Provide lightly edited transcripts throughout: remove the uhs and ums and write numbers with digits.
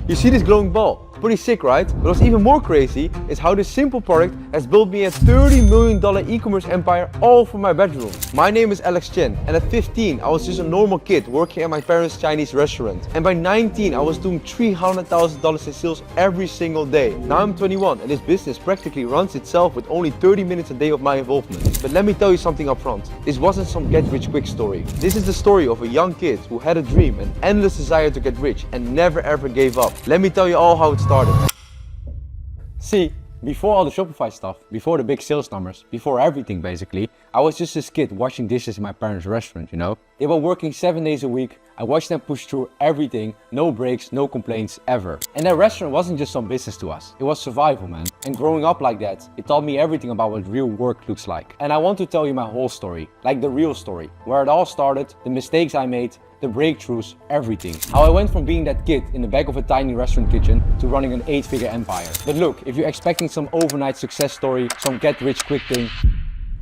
You see this glowing ball? Pretty sick, right? But what's even more crazy is how this simple product has built me a $30 million e-commerce empire all from my bedroom. My name is Alex Chen, and at 15 I was just a normal kid working at my parents' Chinese restaurant. And by 19 I was doing $300,000 in sales every single day. Now I'm 21 and this business practically runs itself with only 30 minutes a day of my involvement. But let me tell you something up front. This wasn't some get rich quick story. This is the story of a young kid who had a dream, an endless desire to get rich and never ever gave up. Let me tell you all how it started. See, before all the Shopify stuff, before the big sales numbers, before everything basically, I was just this kid washing dishes in my parents' restaurant, you know? They were working 7 days a week. I watched them push through everything, no breaks, no complaints ever. And that restaurant wasn't just some business to us, it was survival, man. And growing up like that, it taught me everything about what real work looks like. And I want to tell you my whole story, like the real story, where it all started, the mistakes I made, the breakthroughs, everything. How I went from being that kid in the back of a tiny restaurant kitchen to running an 8-figure empire. But look, if you're expecting some overnight success story, some get rich quick thing,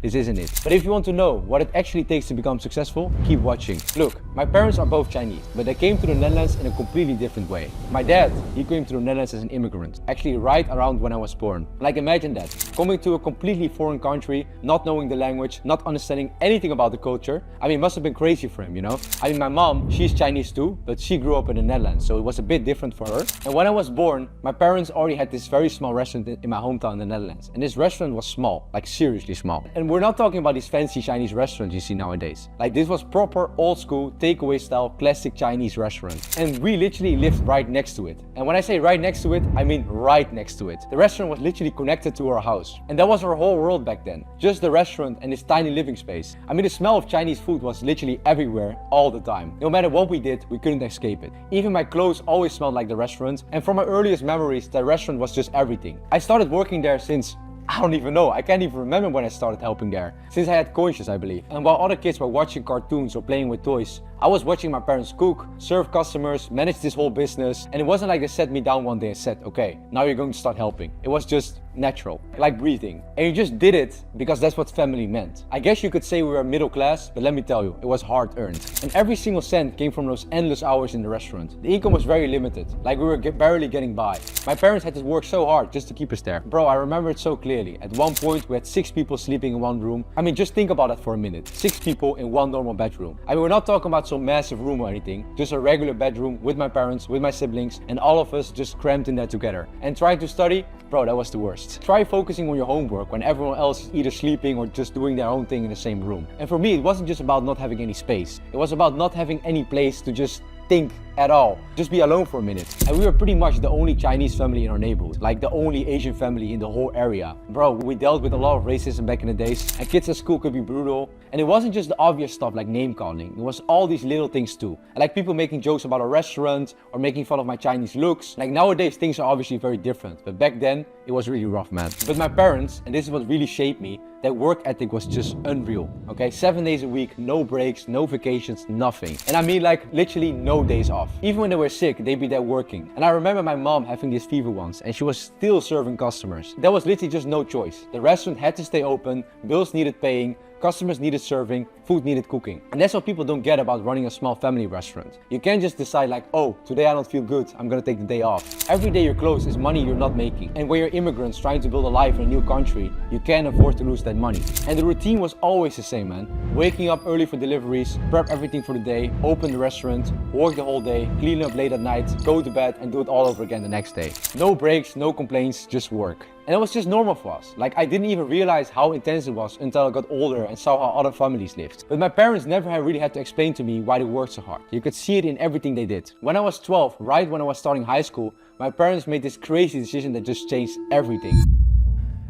this isn't it. But if you want to know what it actually takes to become successful, keep watching. Look, my parents are both Chinese, but they came to the Netherlands in a completely different way. My dad, he came to the Netherlands as an immigrant, actually right around when I was born. Like imagine that, coming to a completely foreign country, not knowing the language, not understanding anything about the culture. I mean, it must have been crazy for him, you know? I mean, my mom, she's Chinese too, but she grew up in the Netherlands, so it was a bit different for her. And when I was born, my parents already had this very small restaurant in my hometown in the Netherlands. And this restaurant was small, like seriously small. And we're not talking about these fancy Chinese restaurants you see nowadays. Like this was proper old school, takeaway style, classic Chinese restaurant. And we literally lived right next to it. And when I say right next to it, I mean right next to it. The restaurant was literally connected to our house. And that was our whole world back then. Just the restaurant and this tiny living space. I mean, the smell of Chinese food was literally everywhere, all the time. No matter what we did, we couldn't escape it. Even my clothes always smelled like the restaurant. And from my earliest memories, the restaurant was just everything. I started working there since I don't even know. I can't even remember when I started helping there. Since I had conscious, I believe. And while other kids were watching cartoons or playing with toys, I was watching my parents cook, serve customers, manage this whole business. And it wasn't like they sat me down one day and said, okay, now you're going to start helping. It was just natural, like breathing. And you just did it because that's what family meant. I guess you could say we were middle class, but let me tell you, it was hard earned. And every single cent came from those endless hours in the restaurant. The income was very limited, like we were barely getting by. My parents had to work so hard just to keep us there. Bro, I remember it so clearly. At one point, we had 6 people sleeping in one room. I mean, just think about that for a minute. 6 people in one normal bedroom. I mean, we're not talking about some massive room or anything, just a regular bedroom with my parents, with my siblings, and all of us just crammed in there together. And trying to study, bro, that was the worst. Try focusing on your homework when everyone else is either sleeping or just doing their own thing in the same room. And for me, it wasn't just about not having any space. It was about not having any place to just think at all. Just be alone for a minute. And we were pretty much the only Chinese family in our neighborhood, like the only Asian family in the whole area. Bro, we dealt with a lot of racism back in the days, and kids at school could be brutal. And it wasn't just the obvious stuff like name calling, it was all these little things too. And like people making jokes about a restaurant or making fun of my Chinese looks. Like nowadays things are obviously very different, but back then it was really rough, man. But my parents, and this is what really shaped me, that work ethic was just unreal, okay? 7 days a week, no breaks, no vacations, nothing. And I mean like literally no days off. Even when they were sick, they'd be there working. And I remember my mom having this fever once and she was still serving customers. There was literally just no choice. The restaurant had to stay open, bills needed paying, customers needed serving, food needed cooking. And that's what people don't get about running a small family restaurant. You can't just decide like, oh, today I don't feel good, I'm gonna take the day off. Every day you're closed is money you're not making. And when you're immigrants trying to build a life in a new country, you can't afford to lose that money. And the routine was always the same, man. Waking up early for deliveries, prep everything for the day, open the restaurant, work the whole day, clean up late at night, go to bed and do it all over again the next day. No breaks, no complaints, just work. And it was just normal for us. Like I didn't even realize how intense it was until I got older and saw how other families lived. But my parents never really had to explain to me why they worked so hard. You could see it in everything they did. When I was 12, right when I was starting high school, my parents made this crazy decision that just changed everything.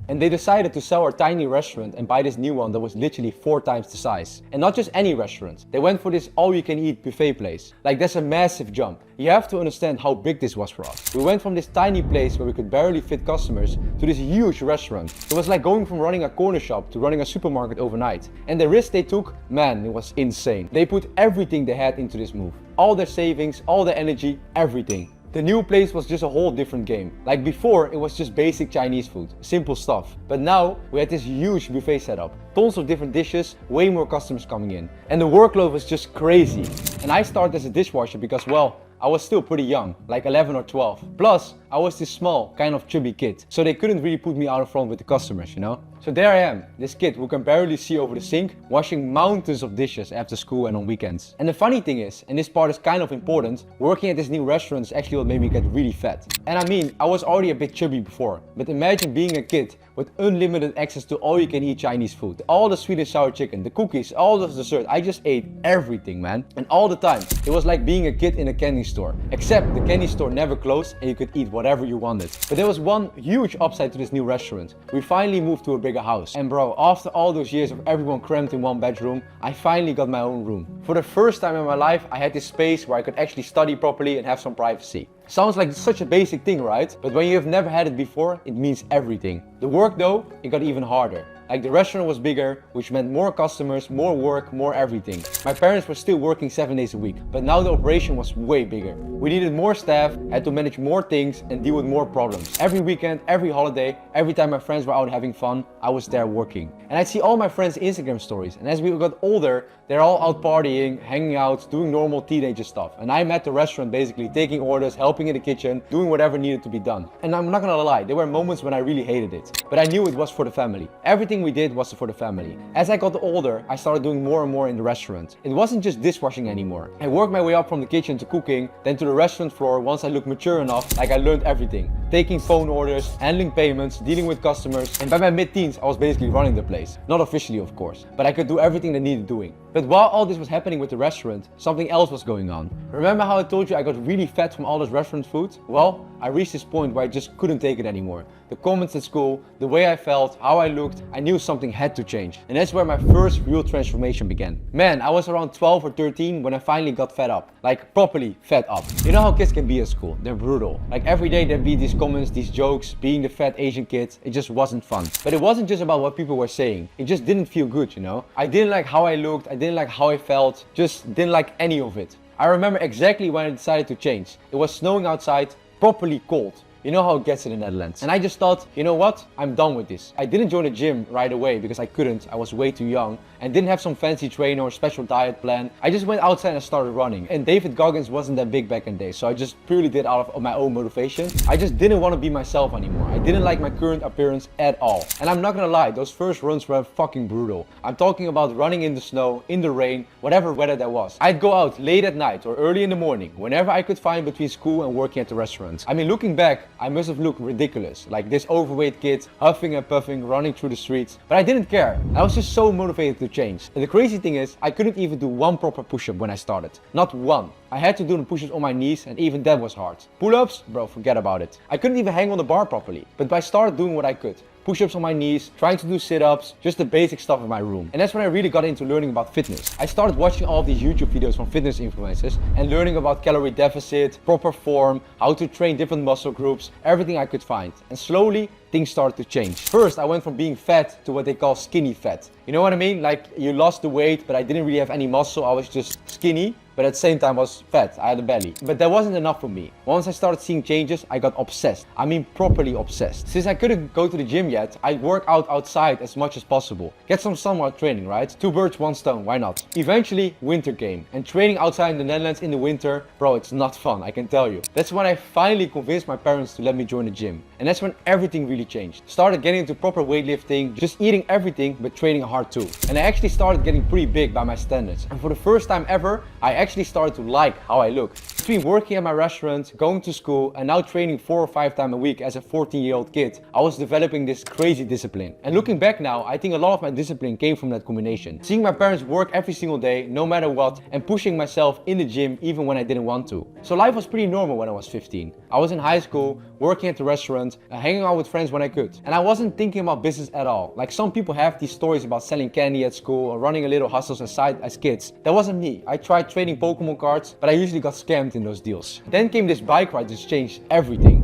And they decided to sell our tiny restaurant and buy this new one that was literally 4 times the size. And not just any restaurant. They went for this all-you-can-eat buffet place. Like that's a massive jump. You have to understand how big this was for us. We went from this tiny place where we could barely fit customers to this huge restaurant. It was like going from running a corner shop to running a supermarket overnight. And the risk they took, man, it was insane. They put everything they had into this move. All their savings, all their energy, everything. The new place was just a whole different game. Like before, it was just basic Chinese food, simple stuff. But now, we had this huge buffet setup. Tons of different dishes, way more customers coming in. And the workload was just crazy. And I started as a dishwasher because, well, I was still pretty young, like 11 or 12. Plus, I was this small, kind of chubby kid, so they couldn't really put me out in front with the customers, you know? So there I am, this kid who can barely see over the sink, washing mountains of dishes after school and on weekends. And the funny thing is, and this part is kind of important, working at this new restaurant is actually what made me get really fat. And I mean, I was already a bit chubby before, but imagine being a kid with unlimited access to all you can eat Chinese food. All the sweet and sour chicken, the cookies, all the dessert. I just ate everything, man. And all the time. It was like being a kid in a candy store. Except the candy store never closed and you could eat whatever you wanted. But there was one huge upside to this new restaurant. We finally moved to a bigger house. And bro, after all those years of everyone crammed in one bedroom, I finally got my own room. For the first time in my life, I had this space where I could actually study properly and have some privacy. Sounds like such a basic thing, right? But when you have never had it before, it means everything. The work though, it got even harder. Like the restaurant was bigger, which meant more customers, more work, more everything. My parents were still working 7 days a week, but now the operation was way bigger. We needed more staff, had to manage more things and deal with more problems. Every weekend, every holiday, every time my friends were out having fun, I was there working. And I'd see all my friends' Instagram stories, and as we got older, they're all out partying, hanging out, doing normal teenager stuff. And I'm at the restaurant basically taking orders, helping in the kitchen, doing whatever needed to be done. And I'm not gonna lie, there were moments when I really hated it. But I knew it was for the family. Everything we did was for the family. As I got older, I started doing more and more in the restaurant. It wasn't just dishwashing anymore. I worked my way up from the kitchen to cooking, then to the restaurant floor once I looked mature enough, like I learned everything. Taking phone orders, handling payments, dealing with customers, and by my mid-teens I was basically running the place. Not officially of course, but I could do everything that needed doing. But while all this was happening with the restaurant, something else was going on. Remember how I told you I got really fat from all this restaurant food? Well, I reached this point where I just couldn't take it anymore. The comments at school, the way I felt, how I looked, I knew something had to change. And that's where my first real transformation began. Man, I was around 12 or 13 when I finally got fed up. Like properly fed up. You know how kids can be at school? They're brutal. Like every day there'd be these comments, these jokes, being the fat Asian kid. It just wasn't fun. But it wasn't just about what people were saying. It just didn't feel good, you know? I didn't like how I looked, I didn't like how I felt, just didn't like any of it. I remember exactly when I decided to change. It was snowing outside, properly cold. You know how it gets in the Netherlands. And I just thought, you know what? I'm done with this. I didn't join a gym right away because I couldn't. I was way too young and didn't have some fancy trainer or special diet plan. I just went outside and started running. And David Goggins wasn't that big back in the day, so I just purely did out of my own motivation. I just didn't want to be myself anymore. I didn't like my current appearance at all. And I'm not gonna lie, those first runs were fucking brutal. I'm talking about running in the snow, in the rain, whatever weather there was. I'd go out late at night or early in the morning, whenever I could find between school and working at the restaurant. I mean, looking back, I must have looked ridiculous, like this overweight kid, huffing and puffing, running through the streets. But I didn't care. I was just so motivated to change. And the crazy thing is, I couldn't even do one proper push-up when I started. Not one. I had to do the push-ups on my knees and even that was hard. Pull-ups? Bro, forget about it. I couldn't even hang on the bar properly. But I started doing what I could. Push-ups on my knees, trying to do sit-ups, just the basic stuff in my room. And that's when I really got into learning about fitness. I started watching all of these YouTube videos from fitness influencers and learning about calorie deficit, proper form, how to train different muscle groups, everything I could find. And slowly, things started to change. First, I went from being fat to what they call skinny fat. You know what I mean? Like you lost the weight, but I didn't really have any muscle. I was just skinny, but at the same time I was fat. I had a belly. But that wasn't enough for me. Once I started seeing changes, I got obsessed. I mean properly obsessed. Since I couldn't go to the gym yet, I'd work out outside as much as possible. Get some sun while training, right? Two birds, one stone, why not? Eventually, winter came. And training outside in the Netherlands in the winter, bro, it's not fun, I can tell you. That's when I finally convinced my parents to let me join the gym. And that's when everything really changed. Started getting into proper weightlifting, just eating everything, but training hard too. And I actually started getting pretty big by my standards. And for the first time ever, I actually started to like how I looked. Between working at my restaurant, going to school, and now training 4 or 5 times a week as a 14-year-old kid, I was developing this crazy discipline. And looking back now, I think a lot of my discipline came from that combination. Seeing my parents work every single day, no matter what, and pushing myself in the gym even when I didn't want to. So life was pretty normal when I was 15. I was in high school, working at the restaurant, hanging out with friends when I could. And I wasn't thinking about business at all. Like some people have these stories about selling candy at school or running a little hustles aside as kids. That wasn't me. I tried trading Pokemon cards, but I usually got scammed in those deals. Then came this bike ride that changed everything.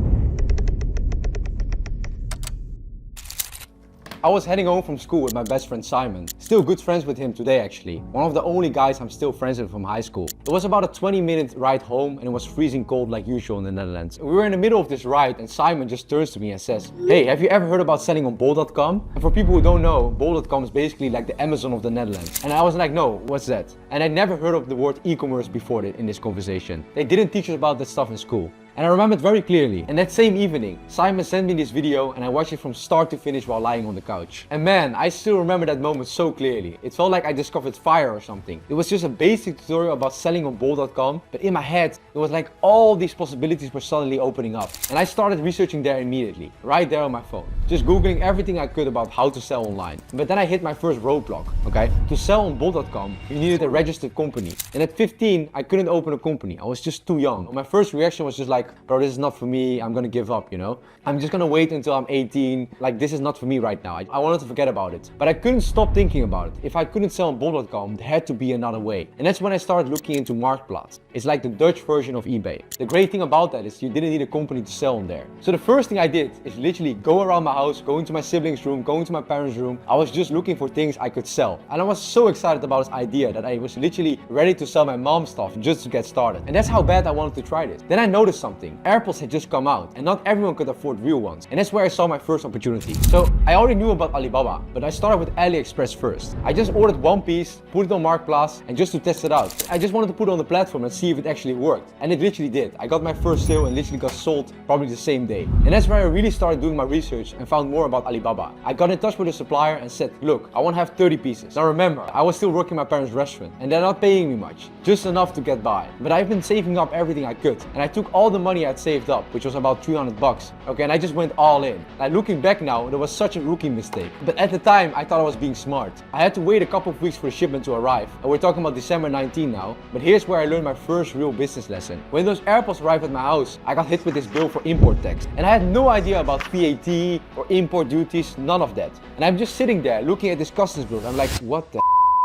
I was heading home from school with my best friend Simon. Still good friends with him today actually. One of the only guys I'm still friends with from high school. It was about a 20-minute ride home and it was freezing cold like usual in the Netherlands. We were in the middle of this ride and Simon just turns to me and says, "Hey, have you ever heard about selling on bol.com?" And for people who don't know, bol.com is basically like the Amazon of the Netherlands. And I was like, "No, what's that?" And I'd never heard of the word e-commerce before in this conversation. They didn't teach us about that stuff in school. And I remember it very clearly. And that same evening, Simon sent me this video and I watched it from start to finish while lying on the couch. And man, I still remember that moment so clearly. It felt like I discovered fire or something. It was just a basic tutorial about selling on bol.com, but in my head, it was like all these possibilities were suddenly opening up. And I started researching there immediately, right there on my phone. Just Googling everything I could about how to sell online. But then I hit my first roadblock, okay? To sell on bol.com, you needed a registered company. And at 15, I couldn't open a company. I was just too young. My first reaction was just like, bro, this is not for me, I'm gonna give up, you know? I'm just gonna wait until I'm 18, like this is not for me right now. I wanted to forget about it. But I couldn't stop thinking about it. If I couldn't sell on bol.com, there had to be another way. And that's when I started looking into Marktplaats. It's like the Dutch version of eBay. The great thing about that is you didn't need a company to sell on there. So the first thing I did is literally go around my house, go into my siblings' room, go into my parents' room. I was just looking for things I could sell. And I was so excited about this idea that I was literally ready to sell my mom's stuff just to get started. And that's how bad I wanted to try this. Then I noticed something. AirPods had just come out and not everyone could afford real ones. And that's where I saw my first opportunity. So I already knew about Alibaba, but I started with AliExpress first. I just ordered one piece, put it on Marktplaats, and just to test it out. I just wanted to put it on the platform and see if it actually worked. And it literally did. I got my first sale and literally got sold probably the same day. And that's where I really started doing my research and found more about Alibaba. I got in touch with a supplier and said, look, I want to have 30 pieces. Now remember, I was still working my parents' restaurant and they're not paying me much, just enough to get by. But I've been saving up everything I could. And I took all the money I'd saved up, which was about 300 bucks. Okay, and I just went all in. Like looking back now, it was such a rookie mistake. But at the time, I thought I was being smart. I had to wait a couple of weeks for the shipment to arrive. And we're talking about December 19 now. But here's where I learned my first real business lesson. When those AirPods arrived at my house, I got hit with this bill for import tax. And I had no idea about VAT or import duties, none of that. And I'm just sitting there looking at this customs bill. I'm like, what the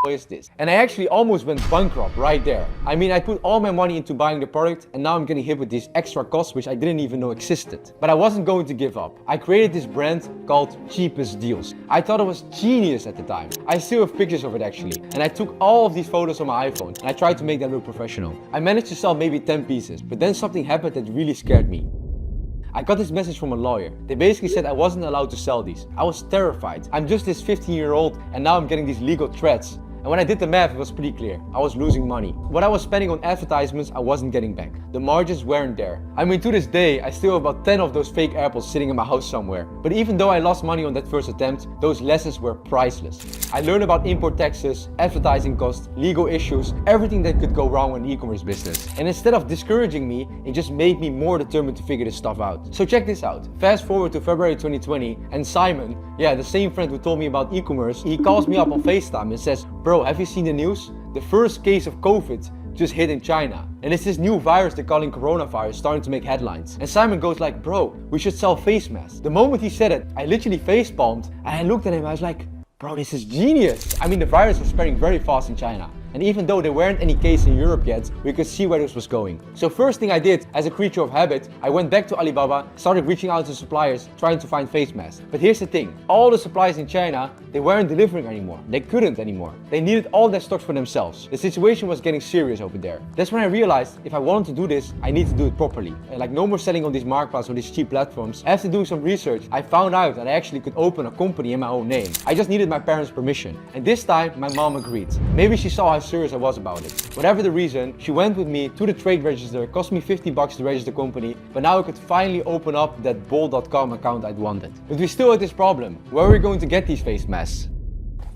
is this? And I actually almost went bankrupt right there. I mean, I put all my money into buying the product and now I'm getting hit with these extra costs which I didn't even know existed. But I wasn't going to give up. I created this brand called Cheapest Deals. I thought it was genius at the time. I still have pictures of it actually. And I took all of these photos on my iPhone and I tried to make them look professional. I managed to sell maybe 10 pieces, but then something happened that really scared me. I got this message from a lawyer. They basically said I wasn't allowed to sell these. I was terrified. I'm just this 15-year-old and now I'm getting these legal threats. And when I did the math, it was pretty clear. I was losing money. What I was spending on advertisements, I wasn't getting back. The margins weren't there. I mean, to this day, I still have about 10 of those fake AirPods sitting in my house somewhere. But even though I lost money on that first attempt, those lessons were priceless. I learned about import taxes, advertising costs, legal issues, everything that could go wrong in the e-commerce business. And instead of discouraging me, it just made me more determined to figure this stuff out. So check this out. Fast forward to February 2020, and Simon, yeah, the same friend who told me about e-commerce, he calls me up on FaceTime and says, bro, have you seen the news? The first case of COVID just hit in China. And it's this new virus they're calling coronavirus starting to make headlines. And Simon goes like, bro, we should sell face masks. The moment he said it, I literally face palmed and I looked at him, I was like, bro, this is genius. I mean, the virus was spreading very fast in China. And even though there weren't any cases in Europe yet, we could see where this was going. So first thing I did, as a creature of habit, I went back to Alibaba, started reaching out to suppliers, trying to find face masks. But here's the thing, all the suppliers in China, they weren't delivering anymore. They couldn't anymore. They needed all their stocks for themselves. The situation was getting serious over there. That's when I realized, if I wanted to do this, I need to do it properly. And like no more selling on these marketplaces, on these cheap platforms. After doing some research, I found out that I actually could open a company in my own name. I just needed my parents' permission. And this time, my mom agreed. Maybe she saw how serious I was about it. Whatever the reason, she went with me to the trade register. It cost me 50 bucks to register the company, but now I could finally open up that bol.com account I'd wanted. But we still had this problem. Where are we going to get these face masks?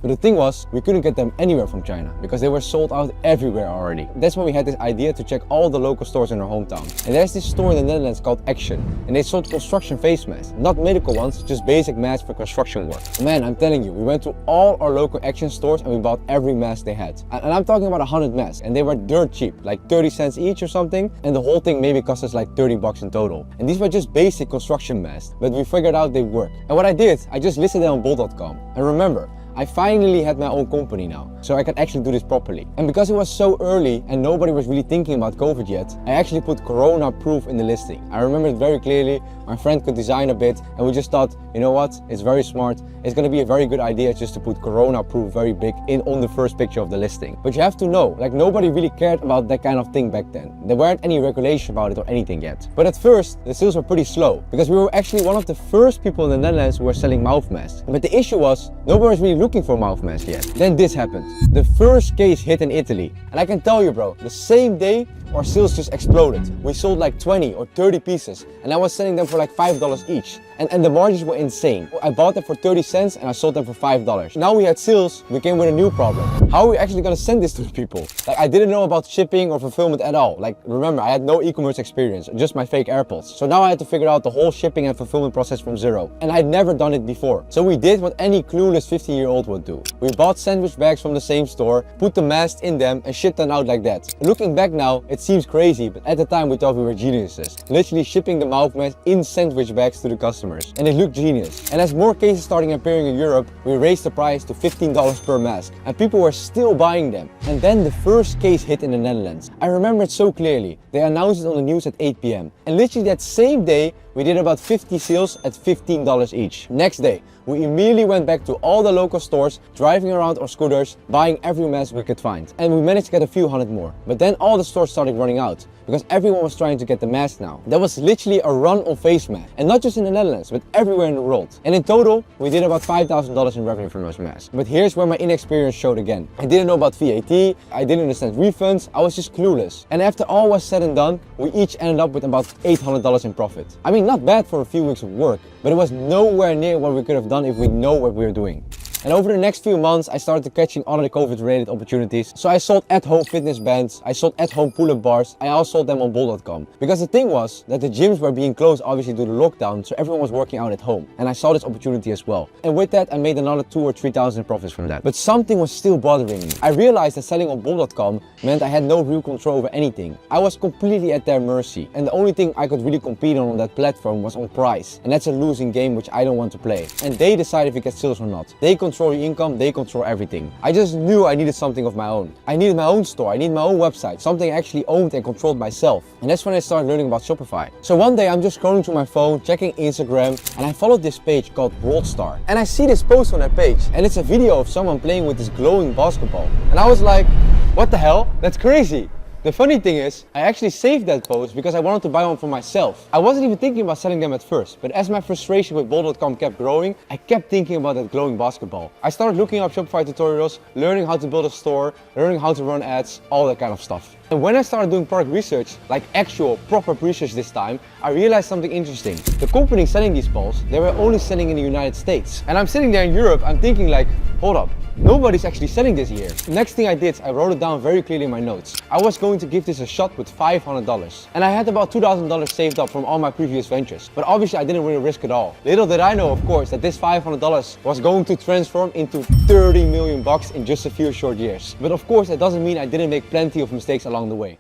But the thing was, we couldn't get them anywhere from China because they were sold out everywhere already. That's when we had this idea to check all the local stores in our hometown. And there's this store in the Netherlands called Action. And they sold construction face masks. Not medical ones, just basic masks for construction work. Man, I'm telling you, we went to all our local Action stores and we bought every mask they had. And I'm talking about 100 masks. And they were dirt cheap, like 30 cents each or something. And the whole thing maybe cost us like 30 bucks in total. And these were just basic construction masks. But we figured out they work. And what I did, I just listed them on bol.com. And remember, I finally had my own company now, so I could actually do this properly. And because it was so early and nobody was really thinking about COVID yet, I actually put Corona proof in the listing. I remember it very clearly. My friend could design a bit, and we just thought, you know what, it's very smart. It's gonna be a very good idea just to put Corona-proof very big on the first picture of the listing. But you have to know, like nobody really cared about that kind of thing back then. There weren't any regulation about it or anything yet. But at first, the sales were pretty slow because we were actually one of the first people in the Netherlands who were selling mouth masks. But the issue was, nobody was really looking for mouth masks yet. Then this happened. The first case hit in Italy. And I can tell you, bro, the same day, our sales just exploded. We sold like 20 or 30 pieces and I was selling them for like $5 each. And the margins were insane. I bought them for 30 cents and I sold them for $5. Now we had sales, we came with a new problem. How are we actually gonna send this to the people? Like I didn't know about shipping or fulfillment at all. Like remember, I had no e-commerce experience, just my fake AirPods. So now I had to figure out the whole shipping and fulfillment process from zero. And I'd never done it before. So we did what any clueless 15-year-old would do. We bought sandwich bags from the same store, put the masks in them and shipped them out like that. Looking back now, it seems crazy, but at the time we thought we were geniuses. Literally shipping the mouth masks in sandwich bags to the customers. And it looked genius. And as more cases started appearing in Europe, we raised the price to $15 per mask. And people were still buying them. And then the first case hit in the Netherlands. I remember it so clearly. They announced it on the news at 8 p.m. And literally that same day, we did about 50 sales at $15 each. Next day, we immediately went back to all the local stores, driving around our scooters, buying every mask we could find. And we managed to get a few hundred more. But then all the stores started running out because everyone was trying to get the mask now. There was literally a run on face masks. And not just in the Netherlands, but everywhere in the world. And in total, we did about $5,000 in revenue from those masks. But here's where my inexperience showed again. I didn't know about VAT, I didn't understand refunds, I was just clueless. And after all was said and done, we each ended up with about $800 in profit. I mean, not bad for a few weeks of work, but it was nowhere near what we could have done if we know what we were doing. And over the next few months, I started catching other COVID-related opportunities. So I sold at-home fitness bands, I sold at-home pull-up bars, I also sold them on bol.com. Because the thing was that the gyms were being closed obviously due to lockdown, so everyone was working out at home. And I saw this opportunity as well. And with that, I made another 2,000 or 3,000 profits from that. But something was still bothering me. I realized that selling on bol.com meant I had no real control over anything. I was completely at their mercy. And the only thing I could really compete on that platform was on price. And that's a losing game which I don't want to play. And they decide if we get sales or not. They control the income, they control everything. I just knew I needed something of my own. I needed my own store, I needed my own website, something I actually owned and controlled myself. And that's when I started learning about Shopify. So one day I'm just scrolling through my phone, checking Instagram, and I followed this page called Worldstar. And I see this post on that page, and it's a video of someone playing with this glowing basketball. And I was like, what the hell? That's crazy. The funny thing is, I actually saved that post because I wanted to buy one for myself. I wasn't even thinking about selling them at first, but as my frustration with bol.com kept growing, I kept thinking about that glowing basketball. I started looking up Shopify tutorials, learning how to build a store, learning how to run ads, all that kind of stuff. And when I started doing product research, like actual proper research this time, I realized something interesting. The company selling these balls, they were only selling in the United States. And I'm sitting there in Europe, I'm thinking like, hold up. Nobody's actually selling this here. Next thing I did, I wrote it down very clearly in my notes. I was going to give this a shot with $500. And I had about $2,000 saved up from all my previous ventures. But obviously I didn't really risk it all. Little did I know, of course, that this $500 was going to transform into 30 million bucks in just a few short years. But of course, that doesn't mean I didn't make plenty of mistakes along the way.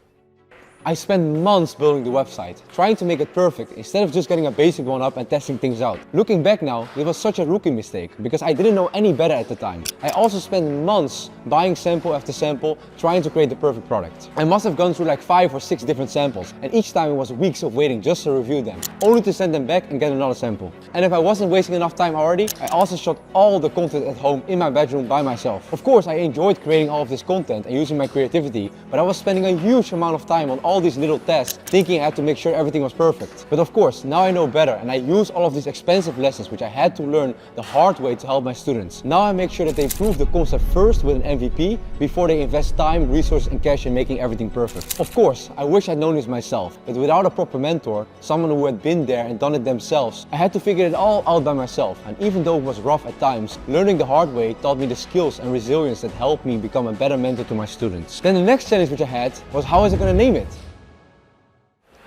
I spent months building the website, trying to make it perfect instead of just getting a basic one up and testing things out. Looking back now, it was such a rookie mistake because I didn't know any better at the time. I also spent months buying sample after sample, trying to create the perfect product. I must have gone through like 5 or 6 different samples, and each time it was weeks of waiting just to review them, only to send them back and get another sample. And if I wasn't wasting enough time already, I also shot all the content at home in my bedroom by myself. Of course, I enjoyed creating all of this content and using my creativity, but I was spending a huge amount of time on all these little tests, thinking I had to make sure everything was perfect. But of course, now I know better and I use all of these expensive lessons which I had to learn the hard way to help my students. Now I make sure that they prove the concept first with an MVP before they invest time, resources and cash in making everything perfect. Of course, I wish I'd known this myself, but without a proper mentor, someone who had been there and done it themselves, I had to figure it all out by myself. And even though it was rough at times, learning the hard way taught me the skills and resilience that helped me become a better mentor to my students. Then the next challenge which I had was, how was I going to name it?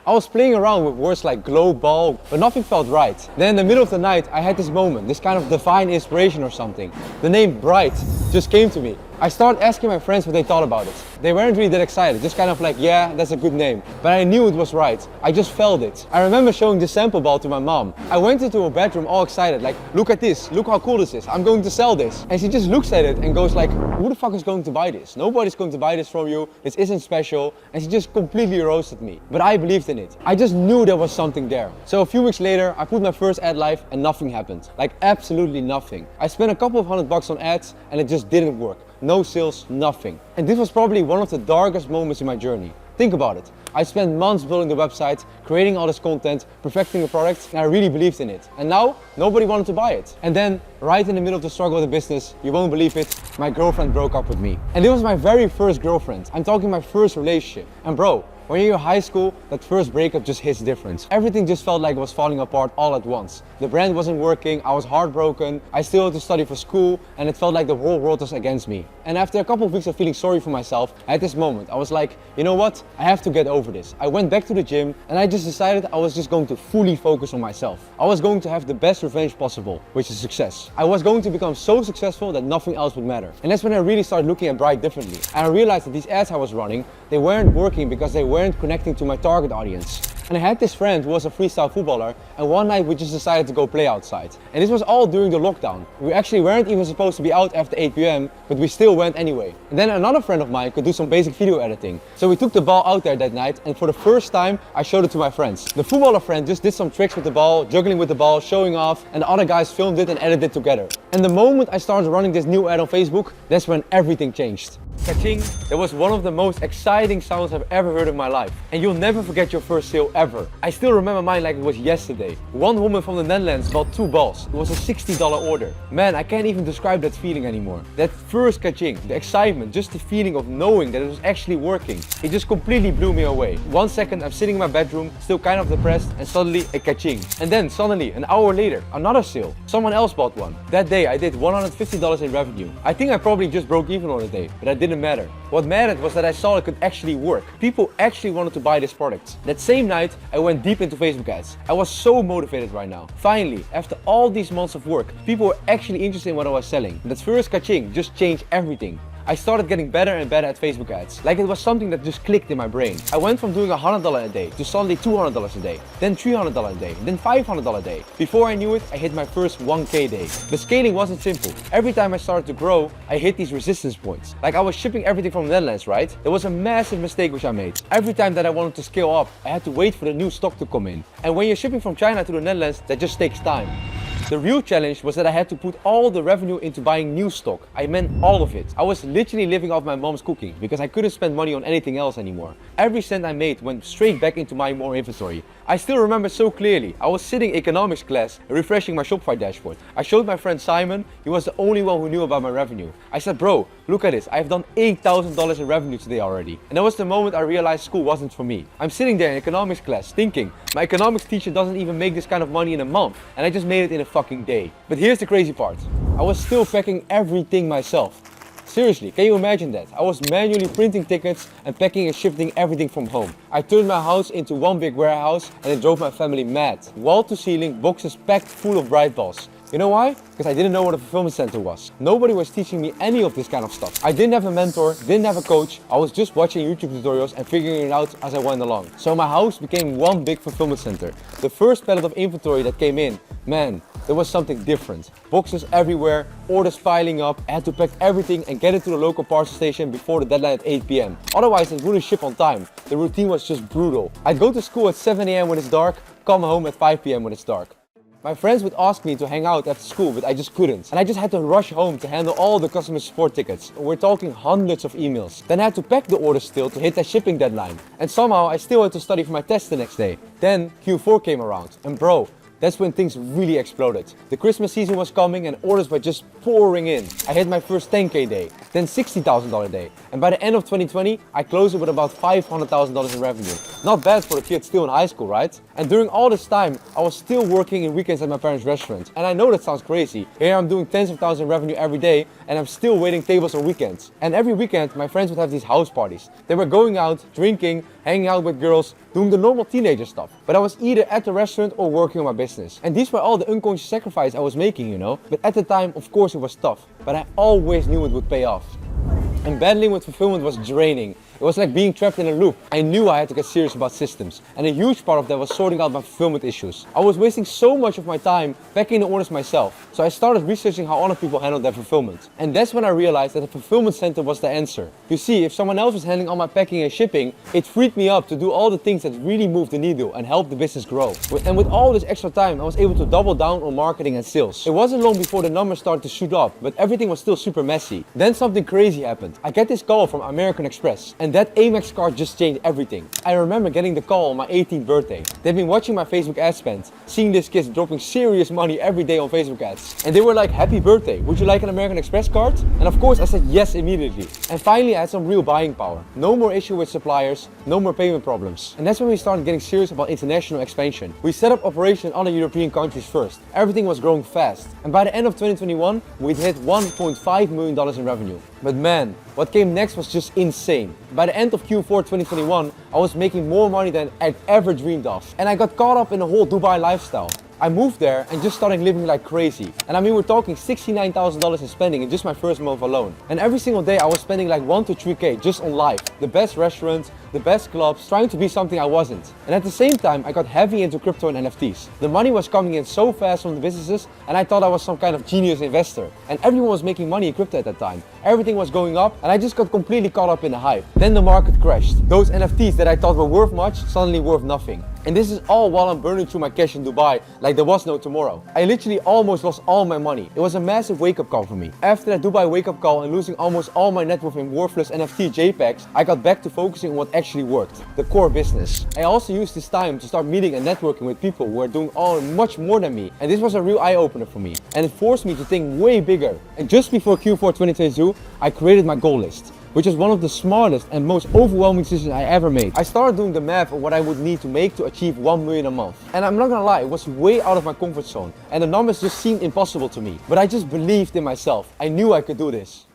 I was playing around with words like glow ball, but nothing felt right. Then in the middle of the night, I had this moment, this kind of divine inspiration or something. The name Bright just came to me. I started asking my friends what they thought about it. They weren't really that excited, just kind of like, yeah, that's a good name. But I knew it was right. I just felt it. I remember showing this sample ball to my mom. I went into her bedroom all excited, like, look at this, look how cool this is. I'm going to sell this. And she just looks at it and goes like, who the fuck is going to buy this? Nobody's going to buy this from you. This isn't special. And she just completely roasted me. But I believed in it. I just knew there was something there. So a few weeks later, I put my first ad live and nothing happened. Like absolutely nothing. I spent a couple of $100 on ads and it just didn't work. No sales, nothing. And this was probably one of the darkest moments in my journey. Think about it. I spent months building the website, creating all this content, perfecting the product, and I really believed in it. And now, nobody wanted to buy it. And then, right in the middle of the struggle of the business, you won't believe it, my girlfriend broke up with me. And it was my very first girlfriend. I'm talking my first relationship. And bro, when you're in high school, that first breakup just hits different. Everything just felt like it was falling apart all at once. The brand wasn't working, I was heartbroken, I still had to study for school, and it felt like the whole world was against me. And after a couple of weeks of feeling sorry for myself, I had this moment. I was like, you know what? I have to get over this. I went back to the gym, and I just decided I was just going to fully focus on myself. I was going to have the best revenge possible, which is success. I was going to become so successful that nothing else would matter. And that's when I really started looking at Bright differently. And I realized that these ads I was running, they weren't working because they weren't connecting to my target audience. And I had this friend who was a freestyle footballer, and one night we just decided to go play outside. And this was all during the lockdown. We actually weren't even supposed to be out after 8 p.m, but we still went anyway. And then another friend of mine could do some basic video editing. So we took the ball out there that night, and for the first time, I showed it to my friends. The footballer friend just did some tricks with the ball, juggling with the ball, showing off, and the other guys filmed it and edited it together. And the moment I started running this new ad on Facebook, that's when everything changed. Ka-ching! That was one of the most exciting sounds I've ever heard in my life. And you'll never forget your first sale ever. I still remember mine like it was yesterday. One woman from the Netherlands bought 2 balls. It was a $60 order. Man, I can't even describe that feeling anymore. That first ka-ching, the excitement, just the feeling of knowing that it was actually working. It just completely blew me away. 1 second, I'm sitting in my bedroom, still kind of depressed, and suddenly a ka-ching. And then suddenly, an hour later, another sale. Someone else bought one. That day, I did $150 in revenue. I think I probably just broke even on the day, but that didn't matter. What mattered was that I saw it could actually work. People actually wanted to buy this product. That same night, I went deep into Facebook ads. I was so motivated right now. Finally, after all these months of work, people were actually interested in what I was selling. That first ka-ching just changed everything. I started getting better and better at Facebook ads. Like it was something that just clicked in my brain. I went from doing $100 a day to suddenly $200 a day, then $300 a day, then $500 a day. Before I knew it, I hit my first 1K day. The scaling wasn't simple. Every time I started to grow, I hit these resistance points. Like I was shipping everything from the Netherlands, right? There was a massive mistake which I made. Every time that I wanted to scale up, I had to wait for the new stock to come in. And when you're shipping from China to the Netherlands, that just takes time. The real challenge was that I had to put all the revenue into buying new stock. I meant all of it. I was literally living off my mom's cooking because I couldn't spend money on anything else anymore. Every cent I made went straight back into buying more inventory. I still remember so clearly. I was sitting in economics class, refreshing my Shopify dashboard. I showed my friend Simon. He was the only one who knew about my revenue. I said, bro, look at this. I've done $8,000 in revenue today already. And that was the moment I realized school wasn't for me. I'm sitting there in economics class thinking, my economics teacher doesn't even make this kind of money in a month. And I just made it in a fucking day. But here's the crazy part. I was still packing everything myself. Seriously, can you imagine that? I was manually printing tickets and packing and shifting everything from home. I turned my house into one big warehouse and it drove my family mad. Wall to ceiling, boxes packed full of Bright balls. You know why? Because I didn't know what a fulfillment center was. Nobody was teaching me any of this kind of stuff. I didn't have a mentor, didn't have a coach. I was just watching YouTube tutorials and figuring it out as I went along. So my house became one big fulfillment center. The first pallet of inventory that came in, man, there was something different. Boxes everywhere, orders piling up. I had to pack everything and get it to the local parcel station before the deadline at 8 p.m. Otherwise it wouldn't ship on time. The routine was just brutal. I'd go to school at 7 a.m. when it's dark, come home at 5 p.m. when it's dark. My friends would ask me to hang out after school, but I just couldn't. And I just had to rush home to handle all the customer support tickets. We're talking hundreds of emails. Then I had to pack the orders still to hit that shipping deadline. And somehow I still had to study for my test the next day. Then Q4 came around. And bro, that's when things really exploded. The Christmas season was coming and orders were just pouring in. I hit my first 10K day, then $60,000 day. And by the end of 2020, I closed it with about $500,000 in revenue. Not bad for a kid still in high school, right? And during all this time, I was still working in weekends at my parents' restaurant. And I know that sounds crazy. Here I'm doing tens of thousands in revenue every day and I'm still waiting tables on weekends. And every weekend, my friends would have these house parties. They were going out, drinking, hanging out with girls, doing the normal teenager stuff. But I was either at the restaurant or working on my business. And these were all the unconscious sacrifices I was making, you know? But at the time, of course it was tough. But I always knew it would pay off. And battling with fulfillment was draining. It was like being trapped in a loop. I knew I had to get serious about systems, and a huge part of that was sorting out my fulfillment issues. I was wasting so much of my time packing the orders myself, so I started researching how other people handled their fulfillment. And that's when I realized that a fulfillment center was the answer. You see, if someone else was handling all my packing and shipping, it freed me up to do all the things that really moved the needle and helped the business grow. And with all this extra time, I was able to double down on marketing and sales. It wasn't long before the numbers started to shoot up, but everything was still super messy. Then something crazy happened. I get this call from American Express, and that Amex card just changed everything. I remember getting the call on my 18th birthday. They've been watching my Facebook ad spend, seeing these kids dropping serious money every day on Facebook ads. And they were like, happy birthday, would you like an American Express card? And of course I said yes immediately. And finally I had some real buying power. No more issue with suppliers, no more payment problems. And that's when we started getting serious about international expansion. We set up operations in other European countries first. Everything was growing fast. And by the end of 2021, we'd hit $1.5 million in revenue. But man, what came next was just insane. By the end of Q4 2021, I was making more money than I'd ever dreamed of. And I got caught up in the whole Dubai lifestyle. I moved there and just started living like crazy. And I mean, we're talking $69,000 in spending in just my first month alone. And every single day I was spending like 1 to 3K just on life. The best restaurants, the best clubs, trying to be something I wasn't. And at the same time, I got heavy into crypto and NFTs. The money was coming in so fast from the businesses, and I thought I was some kind of genius investor. And everyone was making money in crypto at that time. Everything was going up, and I just got completely caught up in the hype. Then the market crashed. Those NFTs that I thought were worth much, suddenly worth nothing. And this is all while I'm burning through my cash in Dubai like there was no tomorrow. I literally almost lost all my money. It was a massive wake-up call for me. After that Dubai wake-up call and losing almost all my net worth in worthless NFT JPEGs, I got back to focusing on what actually worked, the core business. I also used this time to start meeting and networking with people who are doing much more than me. And this was a real eye-opener for me. And it forced me to think way bigger. And just before Q4 2022, I created my goal list, which is one of the smartest and most overwhelming decisions I ever made. I started doing the math of what I would need to make to achieve 1 million a month. And I'm not gonna lie, it was way out of my comfort zone. And the numbers just seemed impossible to me. But I just believed in myself. I knew I could do this.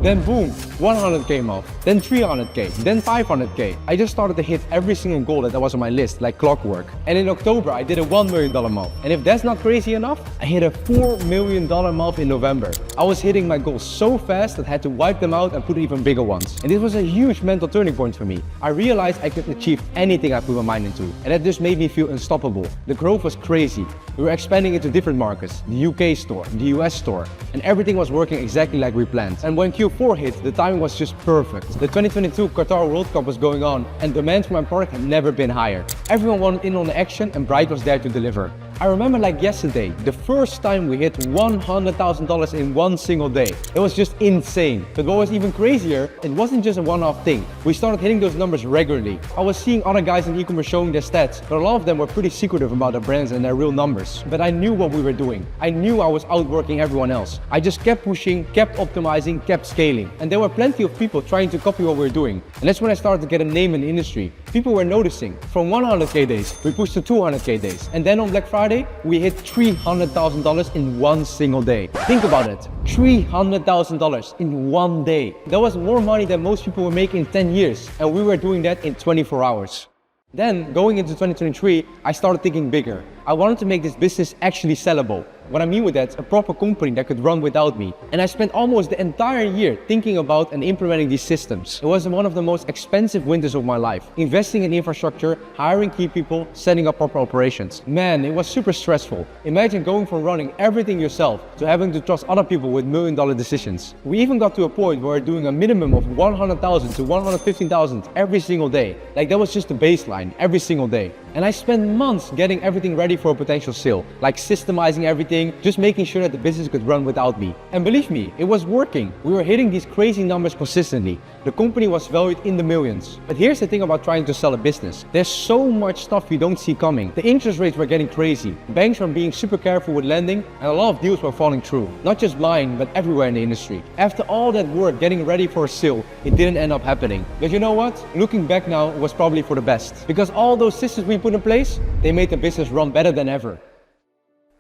Then boom, 100k month, then 300k, then 500k. I just started to hit every single goal that was on my list like clockwork. And in October, I did a $1 million month. And if that's not crazy enough, I hit a $4 million month in November. I was hitting my goals so fast that I had to wipe them out and put even bigger ones. And this was a huge mental turning point for me. I realized I could achieve anything I put my mind into. And that just made me feel unstoppable. The growth was crazy. We were expanding into different markets, the UK store, the US store, and everything was working exactly like we planned. And when Q4 hit, the timing was just perfect. The 2022 Qatar World Cup was going on, and demand for my product had never been higher. Everyone wanted in on the action, and Bright was there to deliver. I remember like yesterday, the first time we hit $100,000 in one single day. It was just insane. But what was even crazier, it wasn't just a one-off thing. We started hitting those numbers regularly. I was seeing other guys in e-commerce showing their stats, but a lot of them were pretty secretive about their brands and their real numbers. But I knew what we were doing. I knew I was outworking everyone else. I just kept pushing, kept optimizing, kept scaling. And there were plenty of people trying to copy what we were doing. And that's when I started to get a name in the industry. People were noticing. From 100k days, we pushed to 200k days. And then on Black Friday, we hit $300,000 in one single day. Think about it, $300,000 in one day. That was more money than most people were making in 10 years. And we were doing that in 24 hours. Then, going into 2023, I started thinking bigger. I wanted to make this business actually sellable. What I mean with that, a proper company that could run without me. And I spent almost the entire year thinking about and implementing these systems. It was one of the most expensive winters of my life. Investing in infrastructure, hiring key people, setting up proper operations. Man, it was super stressful. Imagine going from running everything yourself to having to trust other people with $1 million decisions. We even got to a point where we're doing a minimum of 100,000 to 115,000 every single day. Like that was just the baseline, every single day. And I spent months getting everything ready for a potential sale, like systemizing everything, just making sure that the business could run without me. And believe me, it was working. We were hitting these crazy numbers consistently. The company was valued in the millions. But here's the thing about trying to sell a business. There's so much stuff you don't see coming. The interest rates were getting crazy. Banks were being super careful with lending, and a lot of deals were falling through. Not just mine, but everywhere in the industry. After all that work getting ready for a sale, it didn't end up happening. But you know what? Looking back now, it was probably for the best. Because all those systems we put in place, they made the business run better than ever.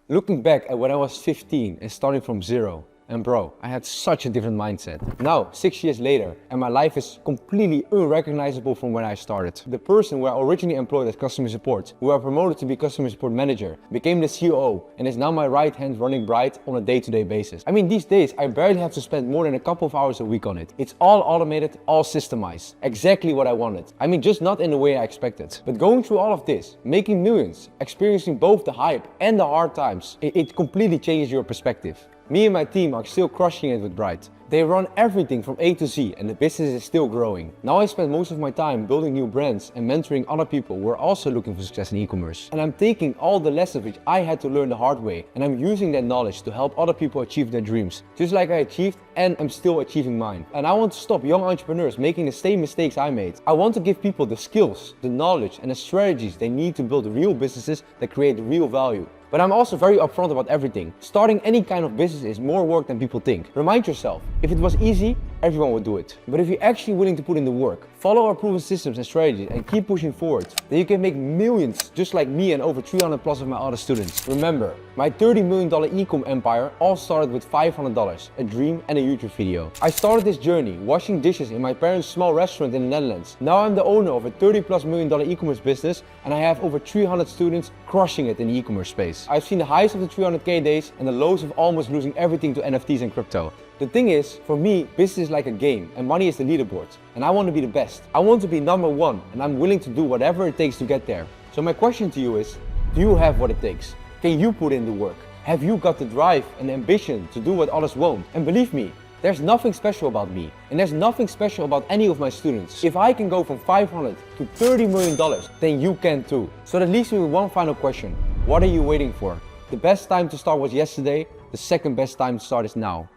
Looking back at when I was 15 and starting from zero, And bro, I had such a different mindset. Now, 6 years later, and my life is completely unrecognizable from when I started. The person who I originally employed as customer support, who I promoted to be customer support manager, became the COO, and is now my right hand running Bright on a day-to-day basis. I mean, these days, I barely have to spend more than a couple of hours a week on it. It's all automated, all systemized. Exactly what I wanted. I mean, just not in the way I expected. But going through all of this, making millions, experiencing both the hype and the hard times, it completely changes your perspective. Me and my team are still crushing it with Bright. They run everything from A to Z and the business is still growing. Now I spend most of my time building new brands and mentoring other people who are also looking for success in e-commerce. And I'm taking all the lessons which I had to learn the hard way, and I'm using that knowledge to help other people achieve their dreams. Just like I achieved, and I'm still achieving mine. And I want to stop young entrepreneurs making the same mistakes I made. I want to give people the skills, the knowledge and the strategies they need to build real businesses that create real value. But I'm also very upfront about everything. Starting any kind of business is more work than people think. Remind yourself, if it was easy, everyone would do it. But if you're actually willing to put in the work, follow our proven systems and strategies and keep pushing forward, then you can make millions just like me and over 300 plus of my other students. Remember, my $30 million e-com empire all started with $500, a dream and a YouTube video. I started this journey washing dishes in my parents' small restaurant in the Netherlands. Now I'm the owner of a $30+ million e-commerce business and I have over 300 students crushing it in the e-commerce space. I've seen the highs of the 300k days and the lows of almost losing everything to NFTs and crypto. The thing is, for me, business is like a game and money is the leaderboard. And I want to be the best. I want to be number one and I'm willing to do whatever it takes to get there. So my question to you is, do you have what it takes? Can you put in the work? Have you got the drive and ambition to do what others won't? And believe me, there's nothing special about me. And there's nothing special about any of my students. If I can go from 500 to $30 million, then you can too. So that leaves me with one final question. What are you waiting for? The best time to start was yesterday. The second best time to start is now.